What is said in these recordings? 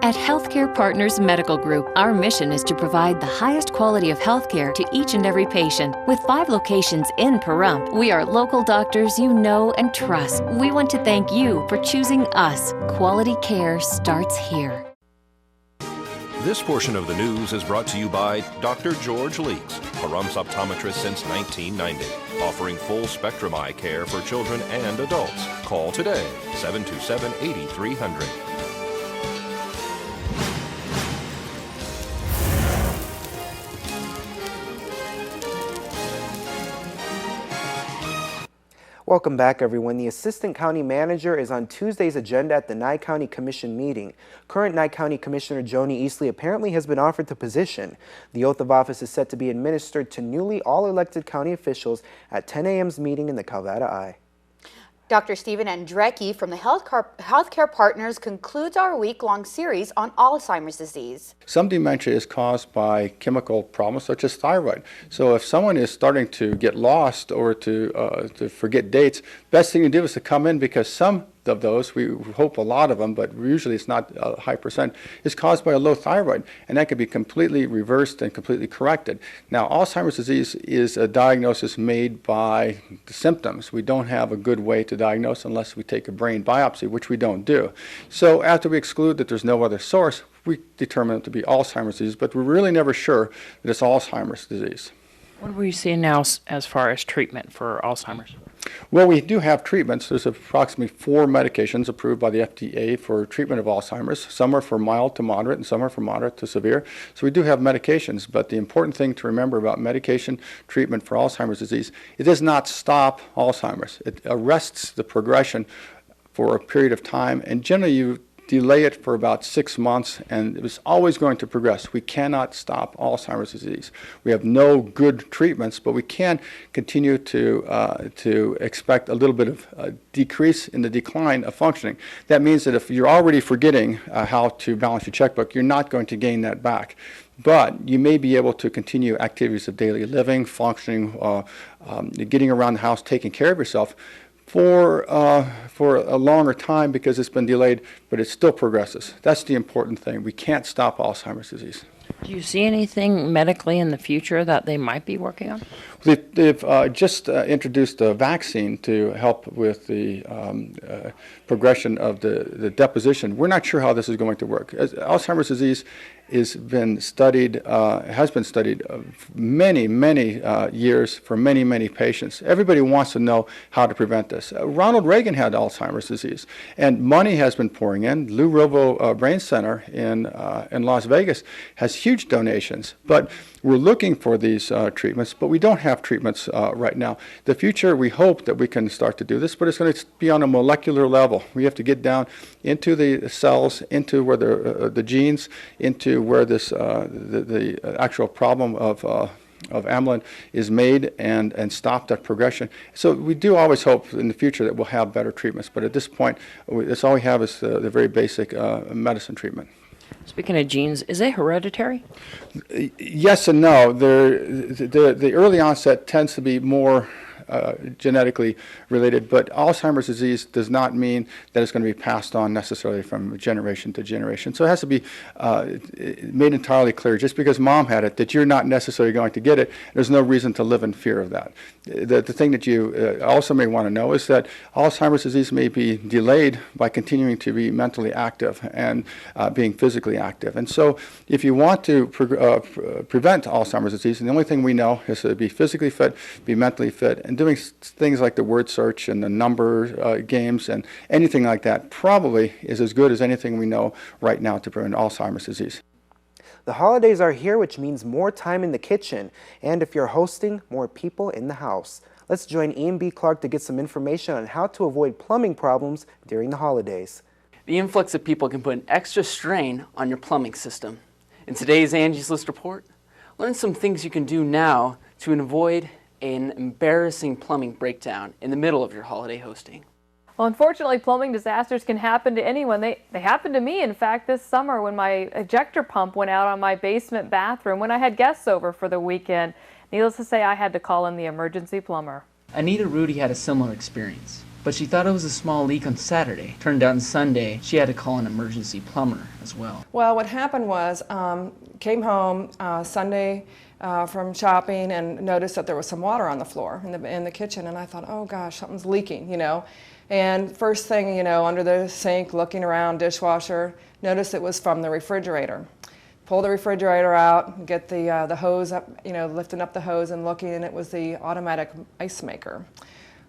At Healthcare Partners Medical Group, our mission is to provide the highest quality of healthcare to each and every patient. With 5 locations in Pahrump, we are local doctors you know and trust. We want to thank you for choosing us. Quality care starts here. This portion of the news is brought to you by Dr. George Leeks, Pahrump's optometrist since 1990, offering full spectrum eye care for children and adults. Call today, 727-8300. Welcome back, everyone. The Assistant County Manager is on Tuesday's agenda at the Nye County Commission meeting. Current Nye County Commissioner Joni Easley apparently has been offered the position. The oath of office is set to be administered to newly all-elected county officials at 10 a.m.'s meeting in the Calvada I. Dr. Stephen Andrecki from the Healthcare Partners concludes our week-long series on Alzheimer's disease. Some dementia is caused by chemical problems such as thyroid. So if someone is starting to get lost or to forget dates, best thing to do is to come in, because some of those, we hope a lot of them, but usually it's not a high percent, is caused by a low thyroid, and that can be completely reversed and completely corrected. Now, Alzheimer's disease is a diagnosis made by the symptoms. We don't have a good way to diagnose unless we take a brain biopsy, which we don't do. So after we exclude that there's no other source, we determine it to be Alzheimer's disease, but we're really never sure that it's Alzheimer's disease. What are we seeing now as far as treatment for Alzheimer's? Well, we do have treatments. There's approximately 4 medications approved by the FDA for treatment of Alzheimer's. Some are for mild to moderate and some are for moderate to severe. So we do have medications, but the important thing to remember about medication treatment for Alzheimer's disease, it does not stop Alzheimer's. It arrests the progression for a period of time, and generally you delay it for about 6 months, and it was always going to progress. We cannot stop Alzheimer's disease. We have no good treatments, but we can continue to expect a little bit of decrease in the decline of functioning. That means that if you're already forgetting how to balance your checkbook, you're not going to gain that back. But you may be able to continue activities of daily living, functioning, getting around the house, taking care of yourself for a longer time because it's been delayed, but it still progresses. That's the important thing. We can't stop Alzheimer's disease. Do you see anything medically in the future that they might be working on? They've just introduced a vaccine to help with the progression of the deposition. We're not sure how this is going to work. Alzheimer's disease has been studied many years for many patients. Everybody wants to know how to prevent this. Ronald Reagan had Alzheimer's disease, and money has been pouring in. Lou Rovo Brain Center in Las Vegas has huge donations, but we're looking for these treatments, but we don't have treatments right now. The future, we hope that we can start to do this, but it's going to be on a molecular level. We have to get down into the cells, into where the genes, into where this the actual problem of amyloid is made, and stop that progression. So we do always hope in the future that we'll have better treatments, but at this point, that's all we have is the very basic medicine treatment. Speaking of genes, is it hereditary? Yes and no. The early onset tends to be more genetically related, but Alzheimer's disease does not mean that it's going to be passed on necessarily from generation to generation. So it has to be made entirely clear, just because mom had it, that you're not necessarily going to get it. There's no reason to live in fear of that. The thing that you also may want to know is that Alzheimer's disease may be delayed by continuing to be mentally active and being physically active. And so if you want to prevent Alzheimer's disease, and the only thing we know is to be physically fit, be mentally fit, and doing things like the word search and the number games and anything like that probably is as good as anything we know right now to prevent Alzheimer's disease. The holidays are here, which means more time in the kitchen, and if you're hosting, more people in the house. Let's join Ian B. Clark to get some information on how to avoid plumbing problems during the holidays. The influx of people can put an extra strain on your plumbing system. In today's Angie's List report, learn some things you can do now to avoid an embarrassing plumbing breakdown in the middle of your holiday hosting. Well, unfortunately, plumbing disasters can happen to anyone. They happened to me, in fact, this summer when my ejector pump went out on my basement bathroom when I had guests over for the weekend. Needless to say, I had to call in the emergency plumber. Anita Rudy had a similar experience. but she thought it was a small leak on Saturday. Turned out on Sunday, she had to call an emergency plumber as well. Well, what happened was, came home Sunday from shopping and noticed that there was some water on the floor in the kitchen, and I thought, oh gosh, something's leaking, you know. And first thing, you know, under the sink, looking around, dishwasher, noticed it was from the refrigerator. Pull the refrigerator out, get the hose up, you know, lifting up the hose and looking, and it was the automatic ice maker,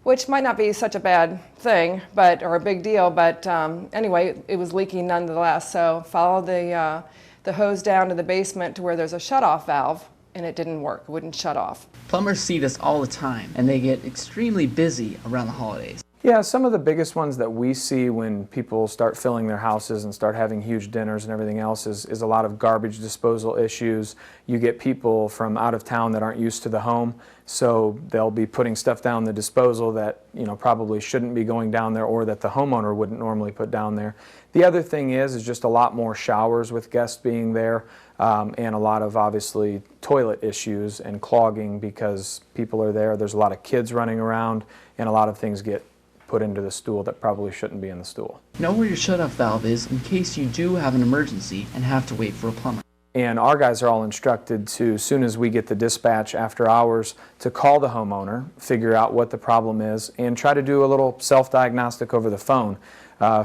which might not be such a bad thing, or a big deal, but anyway, it was leaking nonetheless. So followed the hose down to the basement to where there's a shutoff valve, and it didn't work. It wouldn't shut off. Plumbers see this all the time, and they get extremely busy around the holidays. Yeah, some of the biggest ones that we see when people start filling their houses and start having huge dinners and everything else is a lot of garbage disposal issues. You get people from out of town that aren't used to the home, so they'll be putting stuff down the disposal that, you know, probably shouldn't be going down there or that the homeowner wouldn't normally put down there. The other thing is just a lot more showers with guests being there, and a lot of obviously toilet issues and clogging because people are there. There's a lot of kids running around, and a lot of things get put into the stool that probably shouldn't be in the stool. Know where your shutoff valve is in case you do have an emergency and have to wait for a plumber. And our guys are all instructed to, as soon as we get the dispatch after hours, to call the homeowner, figure out what the problem is, and try to do a little self-diagnostic over the phone.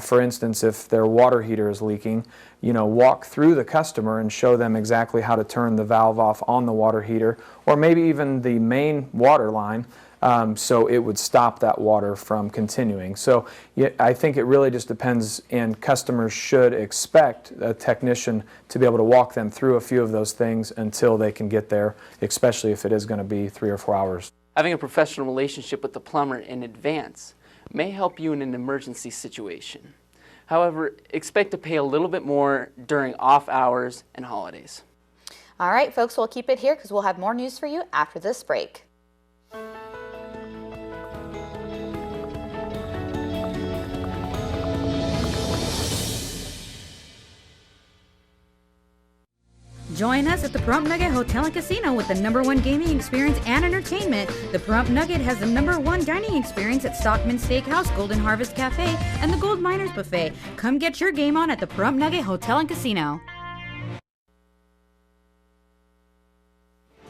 For instance, if their water heater is leaking, you know, walk through the customer and show them exactly how to turn the valve off on the water heater, or maybe even the main water line, so it would stop that water from continuing. So yeah, I think it really just depends, and customers should expect a technician to be able to walk them through a few of those things until they can get there, especially if it is going to be 3 or 4 hours. Having a professional relationship with the plumber in advance may help you in an emergency situation. However, expect to pay a little bit more during off hours and holidays. All right, folks, we'll keep it here because we'll have more news for you after this break. Join us at the Pahrump Nugget Hotel and Casino with the #1 gaming experience and entertainment. The Pahrump Nugget has the #1 dining experience at Stockman Steakhouse, Golden Harvest Cafe, and the Gold Miners Buffet. Come get your game on at the Pahrump Nugget Hotel and Casino.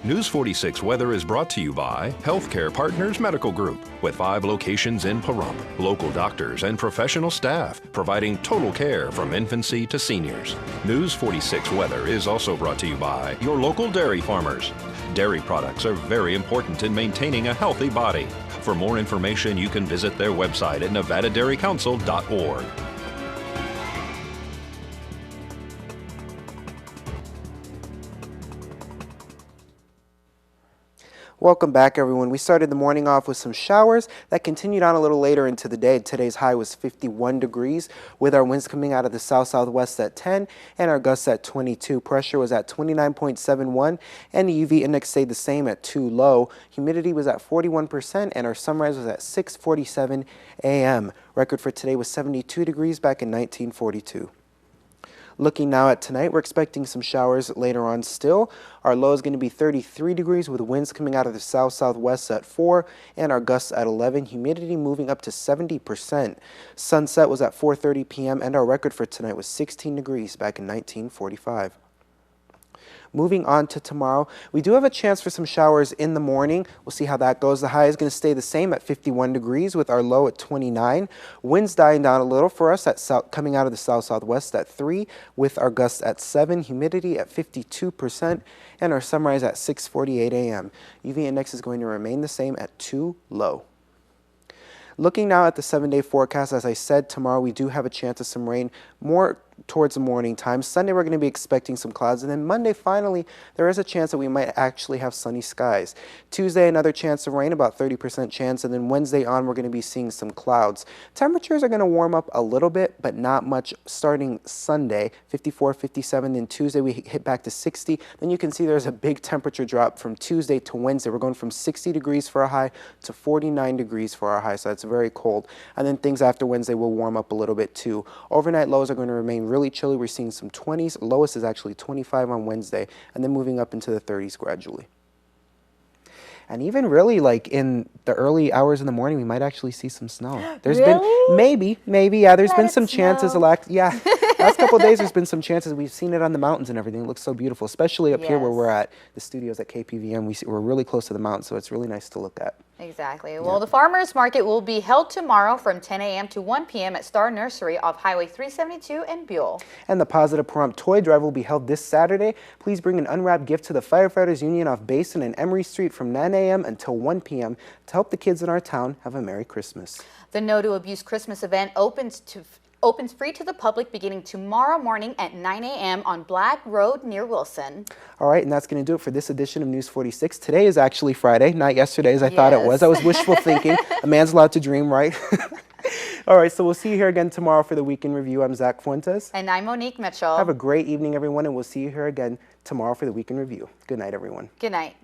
News 46 Weather is brought to you by Healthcare Partners Medical Group, with 5 locations in Pahrump, local doctors and professional staff providing total care from infancy to seniors. News 46 Weather is also brought to you by your local dairy farmers. Dairy products are very important in maintaining a healthy body. For more information, you can visit their website at nevadadairycouncil.org. Welcome back, everyone. We started the morning off with some showers that continued on a little later into the day. Today's high was 51 degrees with our winds coming out of the south-southwest at 10 and our gusts at 22. Pressure was at 29.71 and the UV index stayed the same at 2 low. Humidity was at 41% and our sunrise was at 6:47 a.m. Record for today was 72 degrees back in 1942. Looking now at tonight, we're expecting some showers later on still. Our low is going to be 33 degrees with winds coming out of the south-southwest at 4 and our gusts at 11. Humidity moving up to 70%. Sunset was at 4:30 p.m. and our record for tonight was 16 degrees back in 1945. Moving on to tomorrow, we do have a chance for some showers in the morning. We'll see how that goes. The high is going to stay the same at 51 degrees with our low at 29. Winds dying down a little for us at coming out of the south-southwest at 3 with our gusts at 7. Humidity at 52% and our sunrise at 6:48 a.m. UV index is going to remain the same at 2 low. Looking now at the 7-day forecast, as I said, tomorrow we do have a chance of some rain more towards the morning time. Sunday we're going to be expecting some clouds, and then Monday finally there is a chance that we might actually have sunny skies. Tuesday another chance of rain, about 30% chance, and then Wednesday on we're going to be seeing some clouds. Temperatures are going to warm up a little bit, but not much starting Sunday, 54, 57, then Tuesday we hit back to 60. Then you can see there's a big temperature drop from Tuesday to Wednesday. We're going from 60 degrees for a high to 49 degrees for our high, so that's very cold. And then things after Wednesday will warm up a little bit too. Overnight lows are going to remain really chilly. We're seeing some 20s. Lowest is actually 25 on Wednesday, and then moving up into the 30s gradually. And even really like in the early hours in the morning, we might actually see some snow. There's Really? been maybe, yeah. There's Let been it some chances. snow. Last couple of days, there's been some chances. We've seen it on the mountains and everything. It looks so beautiful, especially up here where Yes. we're at the studios at KPVM. We're really close to the mountains, so it's really nice to look at. Exactly. Well, the farmers market will be held tomorrow from 10 a.m. to 1 p.m. at Star Nursery off Highway 372 in Buell. And the Positive Pahrump Toy Drive will be held this Saturday. Please bring an unwrapped gift to the Firefighters Union off Basin and Emery Street from 9 a.m. until 1 p.m. to help the kids in our town have a Merry Christmas. The No to Abuse Christmas event opens free to the public beginning tomorrow morning at 9 a.m. on Black Road near Wilson. All right, and that's going to do it for this edition of News 46. Today is actually Friday, not yesterday as I thought it was. I was wishful thinking. A man's allowed to dream, right? All right, so we'll see you here again tomorrow for the Weekend Review. I'm Zach Fuentes. And I'm Monique Mitchell. Have a great evening, everyone, and we'll see you here again tomorrow for the Weekend Review. Good night, everyone. Good night.